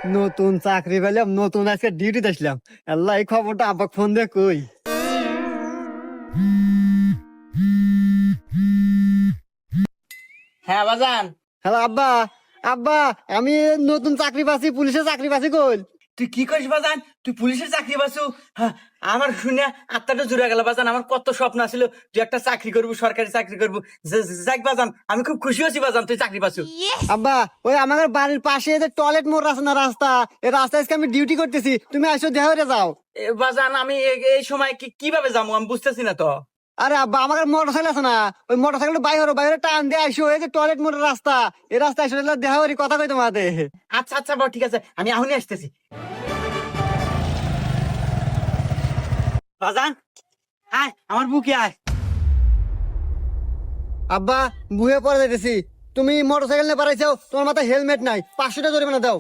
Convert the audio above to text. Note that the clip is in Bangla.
নতুন চাকরি পেলাম, নতুন আজকে ডিউটিতে আসলাম। আল্লাহ, এই খবরটা আব্বাকে ফোন দিয়ে কই। হ্যাঁ বাজান। হ্যালো আব্বা। আব্বা, আমি নতুন চাকরি পাচ্ছি, পুলিশের চাকরি পাচ্ছি। কই? তুই কি করিস বাজান? তুই পুলিশের চাকরি পাচ্ছু? হ্যাঁ, আমার শুনে আত্মাটা জুড়ে গেল বাজান। আমার কত স্বপ্ন ছিল তুই একটা চাকরি করবি, সরকারি চাকরি করবি। যাক বাজান, আমি খুব খুশি হয়েছি বাজান তুই চাকরি পাচ্ছু। আব্বা, ওই আমাদের বাড়ির পাশে যে টয়লেট মোড় আছে না, রাস্তা, এই রাস্তায় আজকে আমি ডিউটি করতেছি, তুমি আসো দেখা হয়ে যাও। বাজান আমি এই সময় কিভাবে যাবো আমি বুঝতেছি না তো। আরে আব্বা, আমার মোটর সাইকেল আছে না, ওই মোটর সাইকেল বাইরে বাইরে টান দিয়ে আইসো। এই যে টয়লেট মোড়ের রাস্তা, এই রাস্তায় এসে দেখা করি, কথা কই তোমাদের। আচ্ছা আচ্ছা বাবা, ঠিক আছে, আমি এখনই আসতেছি বাজান। আয় আমার বুকে আয়। আব্বা, বুয়ে পরে যাইতেছি। তুমি মোটর সাইকেল নিয়ে পারাইছো, তোমার মাথায় হেলমেট নাই, 500 টাকা জরিমানা দাও।